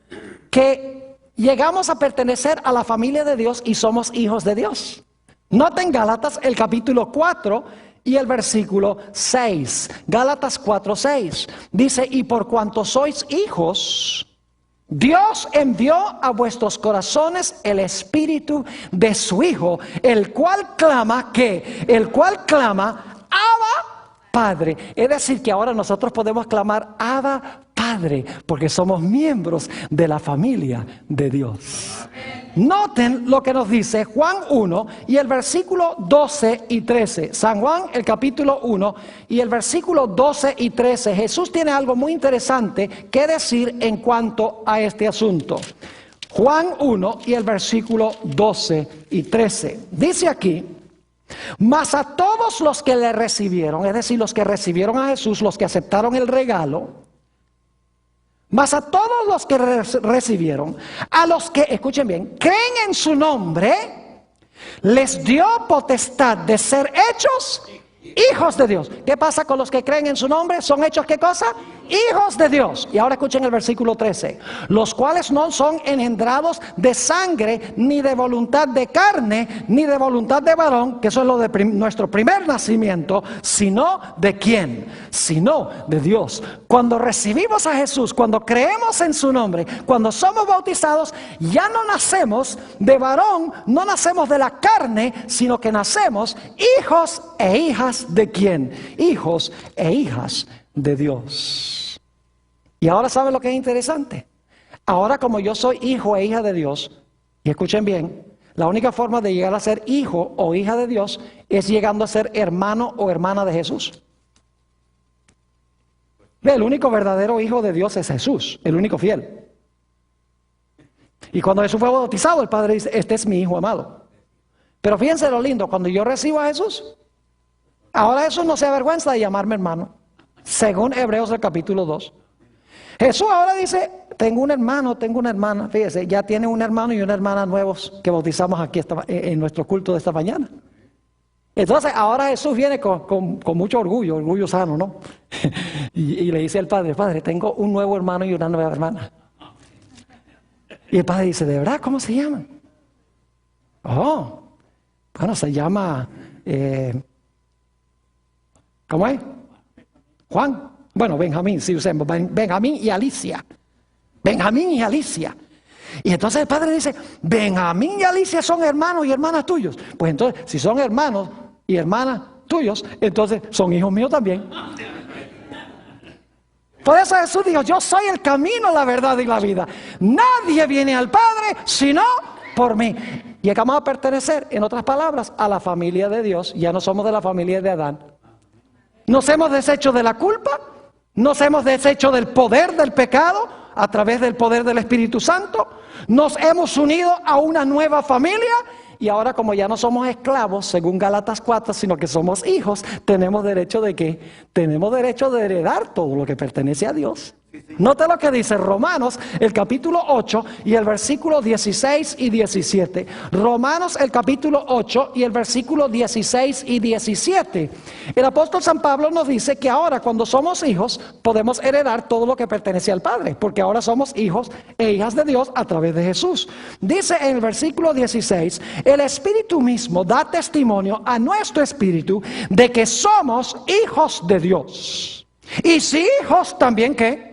que llegamos a pertenecer a la familia de Dios y somos hijos de Dios. Noten Gálatas el capítulo 4 y el versículo 6. Gálatas 4, 6. Dice, y por cuanto sois hijos, Dios envió a vuestros corazones el espíritu de su Hijo, el cual clama, ¿qué? El cual clama, Abba, Padre. Es decir, que ahora nosotros podemos clamar, Abba, Padre, porque somos miembros de la familia de Dios. Noten lo que nos dice Juan 1 y el versículo 12 y 13. San Juan, el capítulo 1 y el versículo 12 y 13. Jesús tiene algo muy interesante que decir en cuanto a este asunto. Juan 1 y el versículo 12 y 13. Dice aquí, mas a todos los que le recibieron, es decir, los que recibieron a Jesús, los que aceptaron el regalo, mas a todos los que recibieron, a los que, escuchen bien, creen en su nombre, les dio potestad de ser hechos hijos de Dios. ¿Qué pasa con los que creen en su nombre? ¿Son hechos qué cosa? Hijos de Dios. Y ahora escuchen el versículo 13. Los cuales no son engendrados de sangre, ni de voluntad de carne, ni de voluntad de varón, que eso es lo de nuestro primer nacimiento, sino de ¿quién? Sino de Dios. Cuando recibimos a Jesús, cuando creemos en su nombre, cuando somos bautizados, ya no nacemos de varón, no nacemos de la carne, sino que nacemos hijos e hijas de ¿quién? Hijos e hijas de Dios. Y ahora ¿saben lo que es interesante? Ahora como yo soy hijo e hija de Dios, y escuchen bien, la única forma de llegar a ser hijo o hija de Dios es llegando a ser hermano o hermana de Jesús. El único verdadero hijo de Dios es Jesús, el único fiel. Y cuando Jesús fue bautizado, el Padre dice, este es mi hijo amado. Pero fíjense lo lindo, cuando yo recibo a Jesús, ahora Jesús no se avergüenza de llamarme hermano, según Hebreos el capítulo 2. Jesús ahora dice, tengo un hermano, tengo una hermana. Fíjese, ya tiene un hermano y una hermana nuevos que bautizamos aquí en nuestro culto de esta mañana. Entonces ahora Jesús viene con mucho orgullo, orgullo sano, ¿no? y le dice al Padre, Padre, tengo un nuevo hermano y una nueva hermana. Y el Padre dice, ¿de verdad? ¿Cómo se llaman? Oh, bueno, se llama, ¿cómo es? Juan. Bueno, Benjamín, si usemos, Benjamín y Alicia. Benjamín y Alicia. Y entonces el padre dice, Benjamín y Alicia son hermanos y hermanas tuyos. Pues entonces, si son hermanos y hermanas tuyos, entonces son hijos míos también. Por eso Jesús dijo, yo soy el camino, la verdad y la vida. Nadie viene al Padre sino por mí. Llegamos a pertenecer, en otras palabras, a la familia de Dios. Ya no somos de la familia de Adán. Nos hemos deshecho de la culpa, nos hemos deshecho del poder del pecado a través del poder del Espíritu Santo. Nos hemos unido a una nueva familia. Y ahora, como ya no somos esclavos, según Gálatas 4, sino que somos hijos, tenemos derecho de ¿qué? Tenemos derecho de heredar todo lo que pertenece a Dios. Note lo que dice Romanos, el capítulo 8 y el versículo 16 y 17. Romanos, el capítulo 8 y el versículo 16 y 17. El apóstol San Pablo nos dice que ahora, cuando somos hijos, podemos heredar todo lo que pertenece al Padre, porque ahora somos hijos e hijas de Dios a través de Jesús. Dice en el versículo 16, el Espíritu mismo da testimonio a nuestro espíritu de que somos hijos de Dios. Y si hijos, ¿también qué?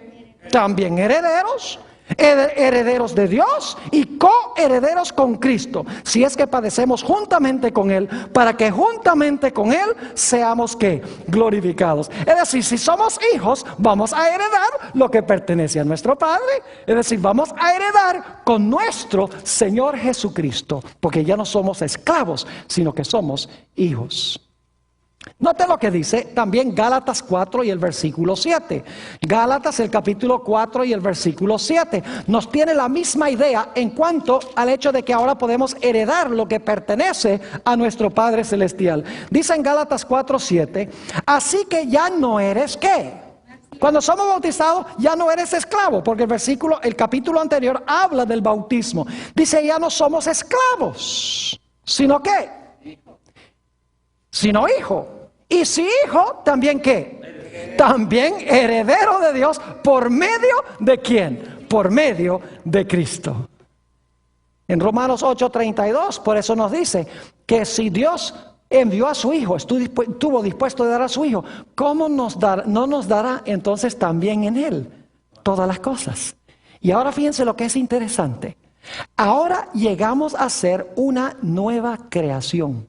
También herederos, herederos de Dios y coherederos con Cristo, si es que padecemos juntamente con Él, para que juntamente con Él seamos ¿qué? Glorificados. Es decir, si somos hijos, vamos a heredar lo que pertenece a nuestro Padre. Es decir, vamos a heredar con nuestro Señor Jesucristo, porque ya no somos esclavos, sino que somos hijos. Note lo que dice también Gálatas 4 y el versículo 7. Gálatas, el capítulo 4 y el versículo 7 nos tiene la misma idea en cuanto al hecho de que ahora podemos heredar lo que pertenece a nuestro Padre Celestial. Dice en Gálatas 4, 7, así que ya no eres ¿qué? Cuando somos bautizados ya no eres esclavo, porque el capítulo anterior habla del bautismo. Dice, ya no somos esclavos, sino ¿qué? Sino hijo. Y si hijo, ¿también qué? También heredero de Dios. ¿Por medio de quién? Por medio de Cristo. En Romanos 8:32, por eso nos dice que si Dios envió a su hijo, estuvo dispuesto a dar a su hijo, ¿cómo no nos dará entonces también en él todas las cosas? Y ahora fíjense lo que es interesante. Ahora llegamos a ser una nueva creación.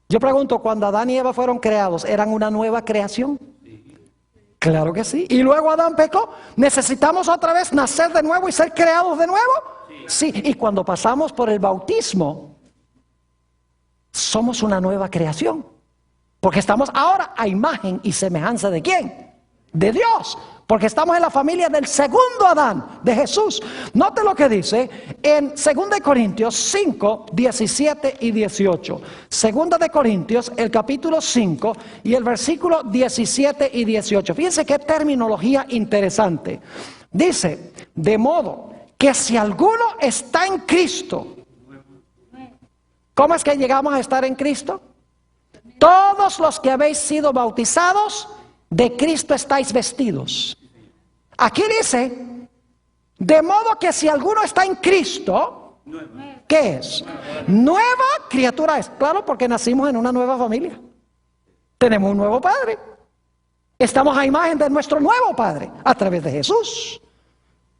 Yo pregunto, cuando Adán y Eva fueron creados, ¿eran una nueva creación? Claro que sí. Y luego Adán pecó. ¿Necesitamos otra vez nacer de nuevo y ser creados de nuevo? Sí. Y cuando pasamos por el bautismo, somos una nueva creación. Porque estamos ahora a imagen y semejanza ¿de quién? De Dios. Porque estamos en la familia del segundo Adán, de Jesús. Note lo que dice en 2 Corintios 5, 17 y 18. 2 Corintios, el capítulo 5 y el versículo 17 y 18. Fíjense qué terminología interesante. Dice, de modo que si alguno está en Cristo, ¿cómo es que llegamos a estar en Cristo? Todos los que habéis sido bautizados, de Cristo estáis vestidos. Aquí dice, de modo que si alguno está en Cristo, ¿qué es? Nueva criatura es. Claro, porque nacimos en una nueva familia. Tenemos un nuevo Padre. Estamos a imagen de nuestro nuevo Padre a través de Jesús.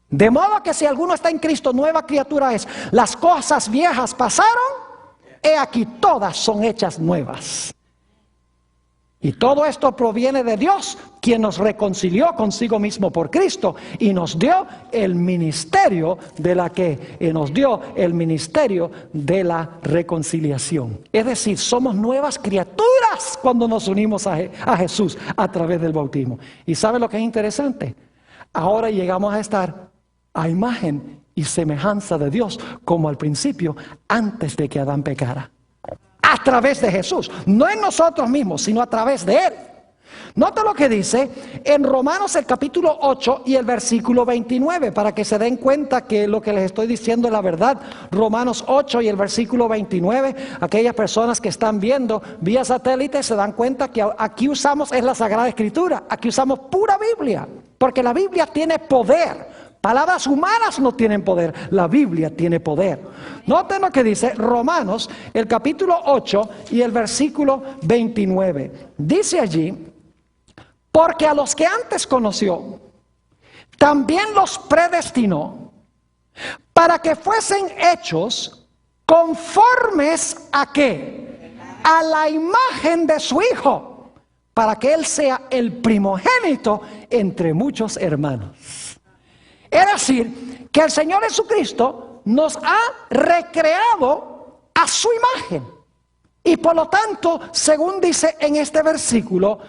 De modo que si alguno está en Cristo, nueva criatura es. Las cosas viejas pasaron, he aquí todas son hechas nuevas. Y todo esto proviene de Dios, quien nos reconcilió consigo mismo por Cristo y nos dio el ministerio de el ministerio de la reconciliación. Es decir, somos nuevas criaturas cuando nos unimos a Jesús a través del bautismo. ¿Y sabe lo que es interesante? Ahora llegamos a estar a imagen y semejanza de Dios como al principio, antes de que Adán pecara. A través de Jesús, no en nosotros mismos, sino a través de Él. Nota lo que dice en Romanos el capítulo 8 y el versículo 29, para que se den cuenta que lo que les estoy diciendo es la verdad. Romanos 8 y el versículo 29, aquellas personas que están viendo vía satélite se dan cuenta que aquí usamos es la Sagrada Escritura, aquí usamos pura Biblia, porque la Biblia tiene poder. Palabras humanas no tienen poder, la Biblia tiene poder. Noten lo que dice Romanos, el capítulo 8 y el versículo 29. Dice allí, Porque a los que antes conoció, también los predestinó para que fuesen hechos conformes ¿a qué? A la imagen de su Hijo, para que Él sea el primogénito entre muchos hermanos. Es decir, que el Señor Jesucristo nos ha recreado a su imagen. Y por lo tanto, según dice en este versículo,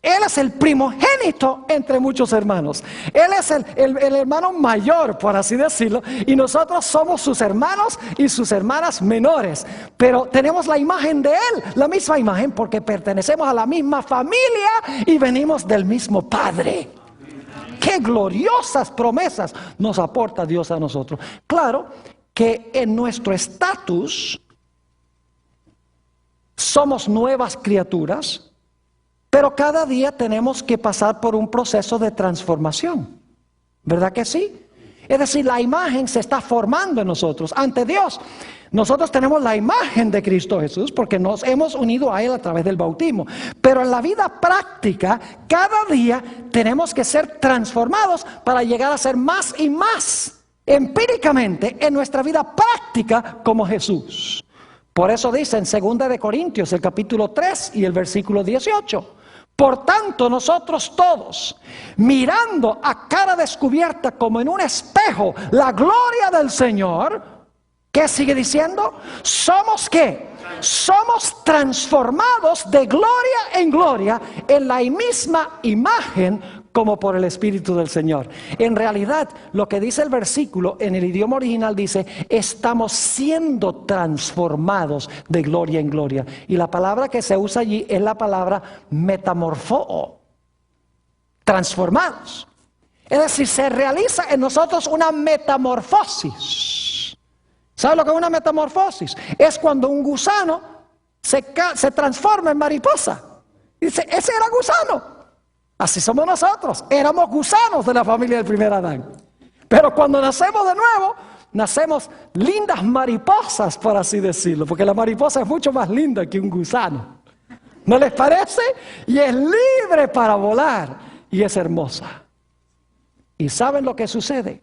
Él es el primogénito entre muchos hermanos. Él es el hermano mayor, por así decirlo, y nosotros somos sus hermanos y sus hermanas menores. Pero tenemos la imagen de Él, la misma imagen, porque pertenecemos a la misma familia y venimos del mismo Padre. ¡Qué gloriosas promesas nos aporta Dios a nosotros! Claro que en nuestro estatus somos nuevas criaturas, pero cada día tenemos que pasar por un proceso de transformación. ¿Verdad que sí? Es decir, la imagen se está formando en nosotros ante Dios. Nosotros tenemos la imagen de Cristo Jesús porque nos hemos unido a Él a través del bautismo. Pero en la vida práctica, cada día tenemos que ser transformados para llegar a ser más y más empíricamente en nuestra vida práctica como Jesús. Por eso dice en 2 de Corintios, el capítulo 3 y el versículo 18. Por tanto, nosotros todos, mirando a cara descubierta como en un espejo la gloria del Señor, ¿qué sigue diciendo? ¿Somos qué? Somos transformados de gloria en gloria en la misma imagen como por el Espíritu del Señor. En realidad, lo que dice el versículo en el idioma original dice, estamos siendo transformados de gloria en gloria. Y la palabra que se usa allí es la palabra metamorfoo, transformados. Es decir, se realiza en nosotros una metamorfosis. ¿Sabe lo que es una metamorfosis? Es cuando un gusano se transforma en mariposa. Dice, ese era gusano. Así somos nosotros, éramos gusanos de la familia del primer Adán. Pero cuando nacemos de nuevo, nacemos lindas mariposas, por así decirlo. Porque la mariposa es mucho más linda que un gusano. ¿No les parece? Y es libre para volar y es hermosa. ¿Y saben lo que sucede?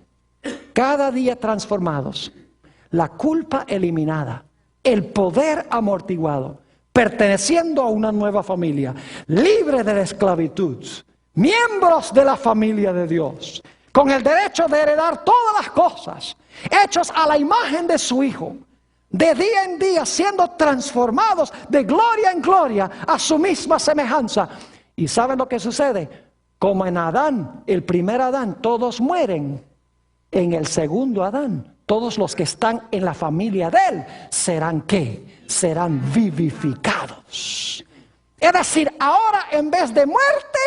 Cada día transformados, la culpa eliminada, el poder amortiguado, perteneciendo a una nueva familia, libre de la esclavitud, miembros de la familia de Dios, con el derecho de heredar todas las cosas, hechos a la imagen de su Hijo, de día en día siendo transformados de gloria en gloria a su misma semejanza. ¿Y saben lo que sucede? Como en Adán, el primer Adán, todos mueren. En el segundo Adán, todos los que están en la familia de Él, ¿serán qué? Serán vivificados. Es decir, ahora en vez de muerte,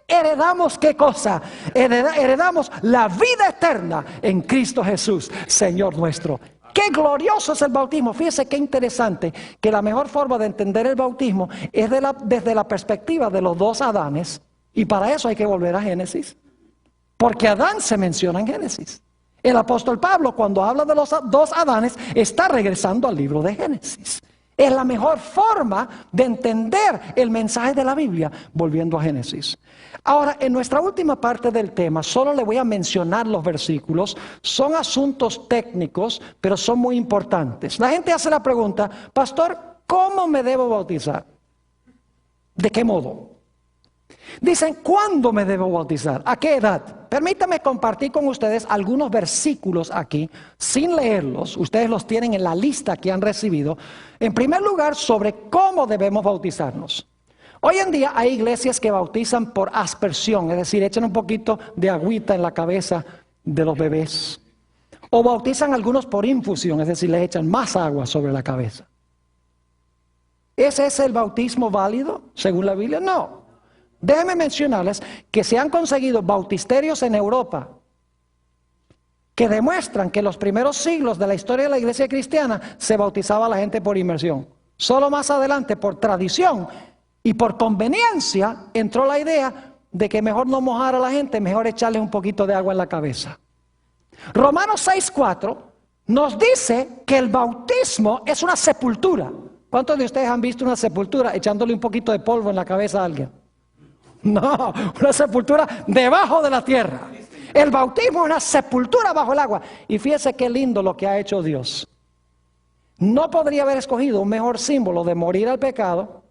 heredamos ¿qué cosa? Heredamos la vida eterna en Cristo Jesús, Señor nuestro. ¡Qué glorioso es el bautismo! Fíjese qué interesante, que la mejor forma de entender el bautismo es desde la perspectiva de los dos Adanes. Y para eso hay que volver a Génesis. Porque Adán se menciona en Génesis. El apóstol Pablo, cuando habla de los dos Adanes, está regresando al libro de Génesis. Es la mejor forma de entender el mensaje de la Biblia, volviendo a Génesis. Ahora, en nuestra última parte del tema, solo le voy a mencionar los versículos. Son asuntos técnicos, pero son muy importantes. La gente hace la pregunta, pastor, ¿cómo me debo bautizar? ¿De qué modo? Dicen, ¿cuándo me debo bautizar? ¿A qué edad? Permítame compartir con ustedes algunos versículos aquí, sin leerlos. Ustedes los tienen en la lista que han recibido. En primer lugar, sobre cómo debemos bautizarnos. Hoy en día hay iglesias que bautizan por aspersión, es decir, echan un poquito de agüita en la cabeza de los bebés. O bautizan algunos por infusión, es decir, les echan más agua sobre la cabeza. ¿Ese es el bautismo válido, según la Biblia? No. Déjenme mencionarles que se han conseguido bautisterios en Europa que demuestran que en los primeros siglos de la historia de la iglesia cristiana se bautizaba a la gente por inmersión. Solo más adelante, por tradición y por conveniencia, entró la idea de que mejor no mojar a la gente, mejor echarle un poquito de agua en la cabeza. Romanos 6:4 nos dice que el bautismo es una sepultura. ¿Cuántos de ustedes han visto una sepultura echándole un poquito de polvo en la cabeza a alguien? No, una sepultura debajo de la tierra. El bautismo es una sepultura bajo el agua. Y fíjese qué lindo lo que ha hecho Dios. No podría haber escogido un mejor símbolo de morir al pecado,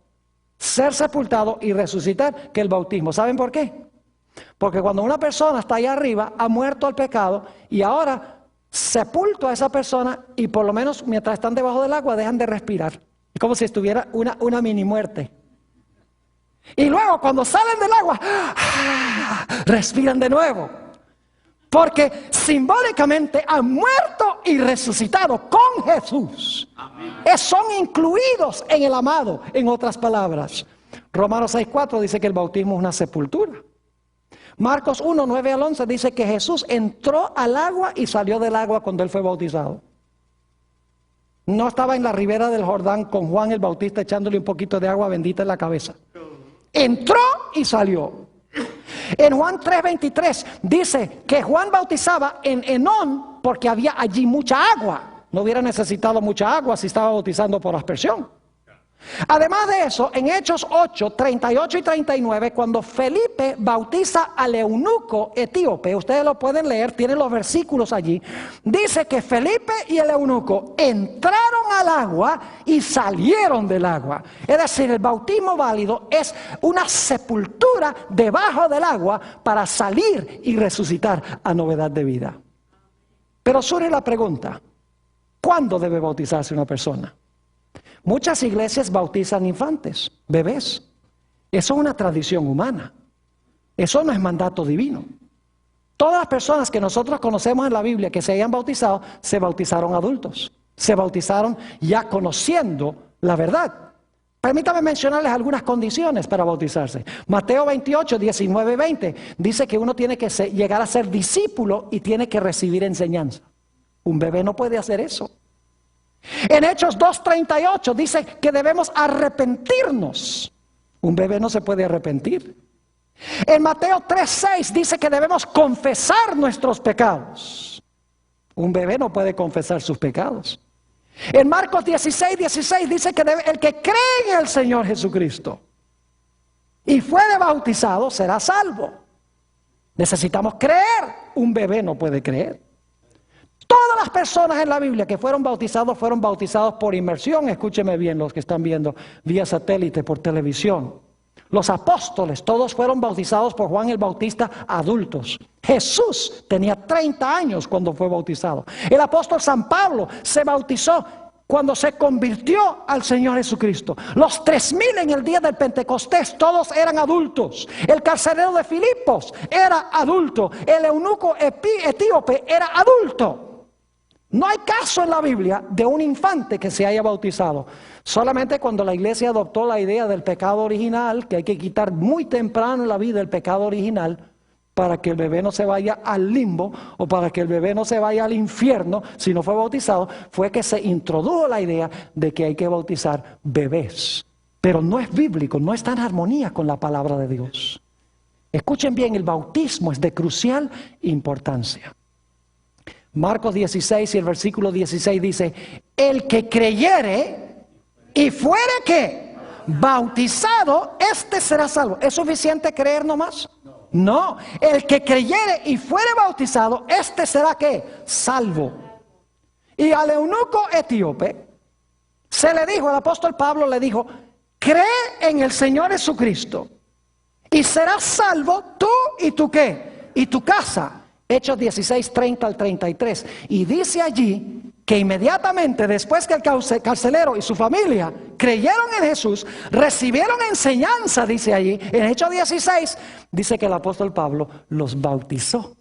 ser sepultado y resucitar que el bautismo. ¿Saben por qué? Porque cuando una persona está allá arriba, ha muerto al pecado y ahora sepulto a esa persona y por lo menos mientras están debajo del agua dejan de respirar. Es como si estuviera una mini muerte. Y luego cuando salen del agua, respiran de nuevo. Porque simbólicamente han muerto y resucitado con Jesús. Son incluidos en el amado, en otras palabras. Romanos 6:4 dice que el bautismo es una sepultura. Marcos 1:9 al 11 dice que Jesús entró al agua y salió del agua cuando él fue bautizado. No estaba en la ribera del Jordán con Juan el Bautista echándole un poquito de agua bendita en la cabeza. Entró y salió. En Juan 3:23 dice que Juan bautizaba en Enón porque había allí mucha agua. No hubiera necesitado mucha agua si estaba bautizando por aspersión. Además de eso, en Hechos 8:38 y 39, cuando Felipe bautiza al eunuco etíope, ustedes lo pueden leer, tienen los versículos allí, dice que Felipe y el eunuco entraron al agua y salieron del agua. Es decir, el bautismo válido es una sepultura debajo del agua para salir y resucitar a novedad de vida. Pero surge la pregunta, ¿cuándo debe bautizarse una persona? Muchas iglesias bautizan infantes, bebés. Eso es una tradición humana. Eso no es mandato divino. Todas las personas que nosotros conocemos en la Biblia que se hayan bautizado, se bautizaron adultos. Se bautizaron ya conociendo la verdad. Permítame mencionarles algunas condiciones para bautizarse. Mateo 28, 19, 20 dice que uno tiene que llegar a ser discípulo y tiene que recibir enseñanza. Un bebé no puede hacer eso. En Hechos 2:38 dice que debemos arrepentirnos. Un bebé no se puede arrepentir. En Mateo 3:6 dice que debemos confesar nuestros pecados. Un bebé no puede confesar sus pecados. En Marcos 16:16 dice que el que cree en el Señor Jesucristo y fuere bautizado será salvo. Necesitamos creer. Un bebé no puede creer. Todas las personas en la Biblia que fueron bautizados por inmersión. Escúcheme bien los que están viendo vía satélite, por televisión. Los apóstoles, todos fueron bautizados por Juan el Bautista adultos. Jesús tenía 30 años cuando fue bautizado. El apóstol San Pablo se bautizó cuando se convirtió al Señor Jesucristo. Los 3,000 en el día del Pentecostés, todos eran adultos. El carcelero de Filipos era adulto. El eunuco etíope era adulto. No hay caso en la Biblia de un infante que se haya bautizado. Solamente cuando la iglesia adoptó la idea del pecado original, que hay que quitar muy temprano en la vida el pecado original, para que el bebé no se vaya al limbo o para que el bebé no se vaya al infierno si no fue bautizado, fue que se introdujo la idea de que hay que bautizar bebés. Pero no es bíblico, no está en armonía con la palabra de Dios. Escuchen bien, el bautismo es de crucial importancia. Marcos 16 y el versículo 16 dice, el que creyere y fuere ¿qué? Bautizado, este será salvo. ¿Es suficiente creer nomás? No, el que creyere y fuere bautizado, este será ¿qué? Salvo. Y al eunuco etíope se le dijo, el apóstol Pablo le dijo, cree en el Señor Jesucristo y serás salvo tú y tu ¿qué? Y tu casa. Hechos 16, 30 al 33. Y dice allí que inmediatamente después que el carcelero y su familia creyeron en Jesús, recibieron enseñanza, dice allí, en Hechos 16, dice que el apóstol Pablo los bautizó.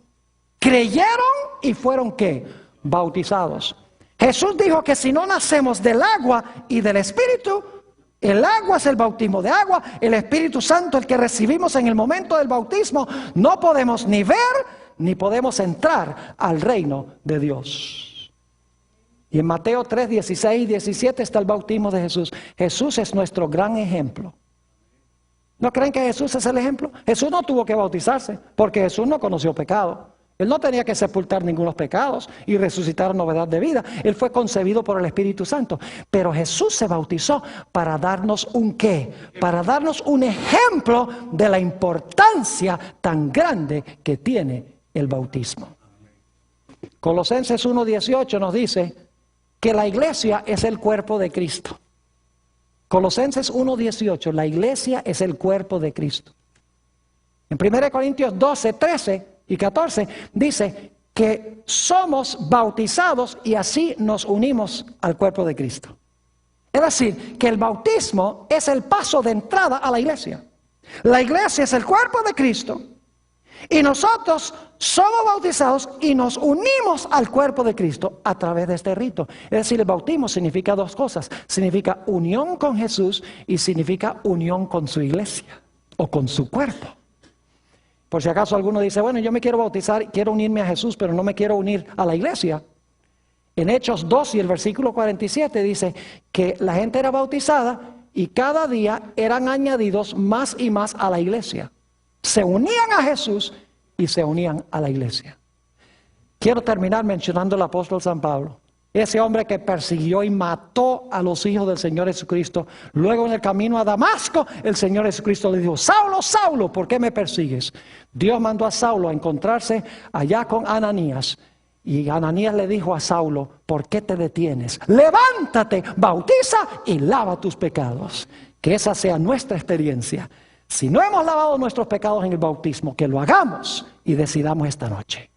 Creyeron y fueron ¿qué? Bautizados. Jesús dijo que si no nacemos del agua y del Espíritu, el agua es el bautismo de agua, el Espíritu Santo el que recibimos en el momento del bautismo, no podemos ni ver ni podemos entrar al reino de Dios. Y en Mateo 3, 16 y 17 está el bautismo de Jesús. Jesús es nuestro gran ejemplo. ¿No creen que Jesús es el ejemplo? Jesús no tuvo que bautizarse porque Jesús no conoció pecado. Él no tenía que sepultar ningunos pecados y resucitar novedad de vida. Él fue concebido por el Espíritu Santo. Pero Jesús se bautizó para darnos un qué, para darnos un ejemplo de la importancia tan grande que tiene el bautismo. Colosenses 1:18 nos dice que la iglesia es el cuerpo de Cristo. Colosenses 1:18, la iglesia es el cuerpo de Cristo. En 1 Corintios 12, 13 y 14 dice que somos bautizados y así nos unimos al cuerpo de Cristo. Es decir, que el bautismo es el paso de entrada a la iglesia. La iglesia es el cuerpo de Cristo y nosotros somos bautizados y nos unimos al cuerpo de Cristo a través de este rito. Es decir, el bautismo significa dos cosas. Significa unión con Jesús y significa unión con su iglesia o con su cuerpo. Por si acaso alguno dice, bueno, yo me quiero bautizar, quiero unirme a Jesús, pero no me quiero unir a la iglesia. En Hechos 2 y el versículo 47 dice que la gente era bautizada y cada día eran añadidos más y más a la iglesia. Se unían a Jesús y se unían a la iglesia. Quiero terminar mencionando al apóstol San Pablo. Ese hombre que persiguió y mató a los hijos del Señor Jesucristo. Luego en el camino a Damasco, el Señor Jesucristo le dijo, Saulo, Saulo, ¿por qué me persigues? Dios mandó a Saulo a encontrarse allá con Ananías. Y Ananías le dijo a Saulo, ¿por qué te detienes? Levántate, bautiza y lava tus pecados. Que esa sea nuestra experiencia. Si no hemos lavado nuestros pecados en el bautismo, que lo hagamos y decidamos esta noche.